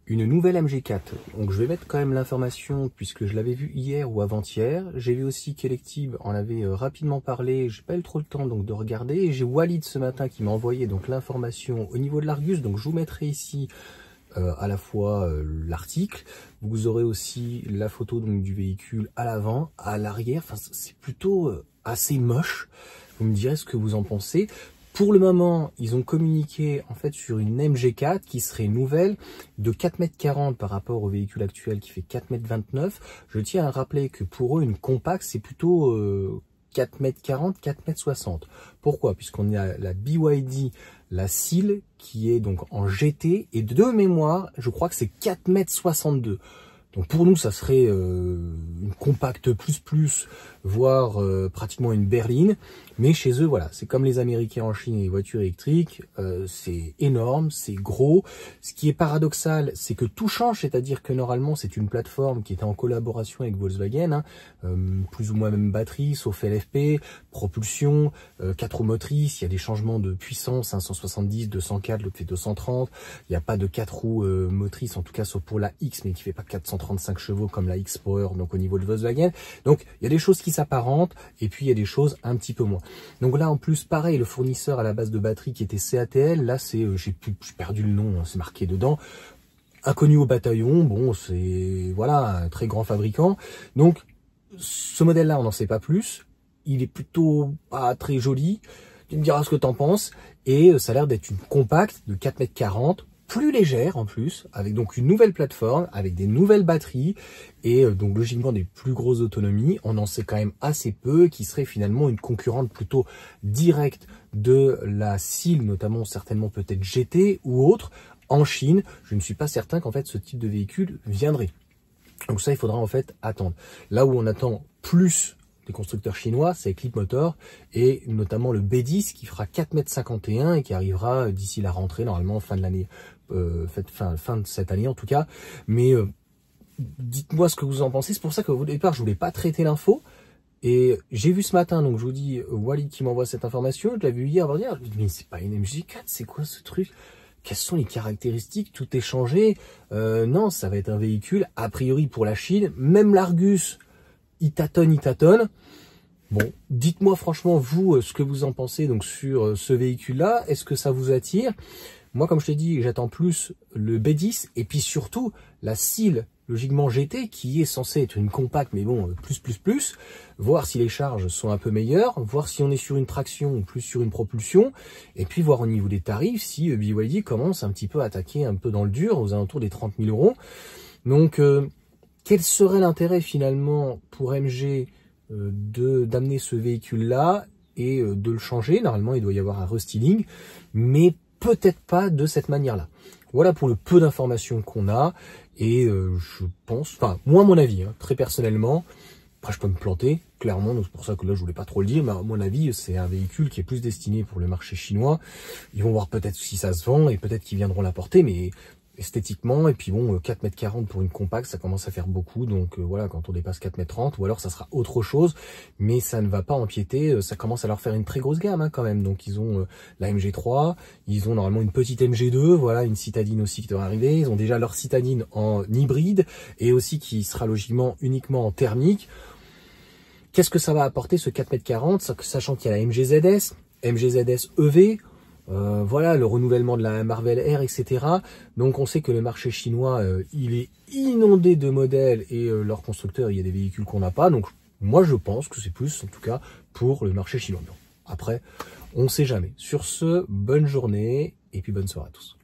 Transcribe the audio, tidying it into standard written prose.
une nouvelle MG4. Donc je vais mettre quand même l'information puisque je l'avais vu hier ou avant-hier. J'ai vu aussi qu'Electib en avait rapidement parlé. J'ai pas eu trop le temps donc de regarder. Et j'ai Walid ce matin qui m'a envoyé donc l'information au niveau de l'Argus. Donc je vous mettrai ici à la fois l'article. Vous aurez aussi la photo donc du véhicule à l'avant, à l'arrière. Enfin c'est plutôt assez moche. Vous me direz ce que vous en pensez. Pour le moment, ils ont communiqué en fait sur une MG4 qui serait nouvelle de 4,40 m par rapport au véhicule actuel qui fait 4,29 m. Je tiens à rappeler que pour eux, une compacte, c'est plutôt 4,40 m, 4,60 m. Pourquoi? Puisqu'on a la BYD, la Seal, qui est donc en GT, et de mémoire, je crois que c'est 4,62 m. Donc pour nous, ça serait une compacte plus, voire pratiquement une berline. Mais chez eux, voilà, c'est comme les Américains en Chine et les voitures électriques, c'est énorme, c'est gros. Ce qui est paradoxal, c'est que tout change, c'est-à-dire que normalement, c'est une plateforme qui était en collaboration avec Volkswagen, plus ou moins même batterie, sauf LFP, propulsion, 4 roues motrices, il y a des changements de puissance, 170, 204, l'autre fait 230, il n'y a pas de 4 roues motrices, en tout cas sauf pour la X, mais qui fait pas 435 chevaux comme la X-Power, donc au niveau de Volkswagen. Donc il y a des choses qui s'apparentent, et puis il y a des choses un petit peu moins. Donc là, en plus, pareil, le fournisseur à la base de batterie qui était CATL, là, c'est, j'ai perdu le nom, hein, c'est marqué dedans, inconnu au bataillon, bon, c'est, voilà, un très grand fabricant. Donc, ce modèle-là, on n'en sait pas plus. Il est plutôt pas très joli. Tu me diras ce que t'en penses. Et ça a l'air d'être une compacte de 4,40 m, plus légère en plus, avec donc une nouvelle plateforme, avec des nouvelles batteries et donc logiquement des plus grosses autonomies. On en sait quand même assez peu, qui serait finalement une concurrente plutôt directe de la Seal, notamment certainement peut-être GT ou autre. En Chine, je ne suis pas certain qu'en fait ce type de véhicule viendrait. Donc ça, il faudra en fait attendre. Là où on attend plus des constructeurs chinois, c'est Leapmotor et notamment le B10 qui fera 4,51 m et qui arrivera d'ici la rentrée, normalement fin de l'année, fin de cette année en tout cas. Mais dites-moi ce que vous en pensez. C'est pour ça qu'au départ, je voulais pas traiter l'info. Et j'ai vu ce matin, donc je vous dis, Walid qui m'envoie cette information, je l'ai vu hier avant-hier, je me dis, mais c'est pas une MG4, c'est quoi ce truc? Quelles sont les caractéristiques? Tout est changé. Non, ça va être un véhicule, a priori pour la Chine, même l'Argus, il tâtonne. Bon, dites-moi franchement, vous, ce que vous en pensez donc sur ce véhicule-là. Est-ce que ça vous attire? Moi, comme je t'ai dit, j'attends plus le B10 et puis surtout la Seal, logiquement GT, qui est censée être une compacte, mais bon, plus. Voir si les charges sont un peu meilleures, voir si on est sur une traction ou plus sur une propulsion, et puis voir au niveau des tarifs si BYD commence un petit peu à attaquer un peu dans le dur, aux alentours des 30 000 €. Donc, quel serait l'intérêt finalement pour MG d'amener ce véhicule-là et de le changer? Normalement, il doit y avoir un restyling, mais peut-être pas de cette manière-là. Voilà pour le peu d'informations qu'on a. Et je pense, enfin, moi, à mon avis, hein, très personnellement, après je peux me planter, clairement, donc c'est pour ça que là, je voulais pas trop le dire, mais à mon avis, c'est un véhicule qui est plus destiné pour le marché chinois. Ils vont voir peut-être si ça se vend et peut-être qu'ils viendront l'apporter, mais esthétiquement, et puis bon, 4,40 m pour une compacte, ça commence à faire beaucoup, donc voilà, quand on dépasse 4,30 m, ou alors ça sera autre chose, mais ça ne va pas empiéter, ça commence à leur faire une très grosse gamme hein, quand même, donc ils ont la MG3, ils ont normalement une petite MG2, voilà, une citadine aussi qui devrait arriver, ils ont déjà leur citadine en hybride, et aussi qui sera logiquement uniquement en thermique. Qu'est-ce que ça va apporter ce 4,40 m, sachant qu'il y a la MGZS EV, voilà, le renouvellement de la Marvel R, etc. Donc on sait que le marché chinois, il est inondé de modèles et leurs constructeurs, il y a des véhicules qu'on n'a pas. Donc moi je pense que c'est plus, en tout cas, pour le marché chinois. Après, on ne sait jamais. Sur ce, bonne journée et puis bonne soirée à tous.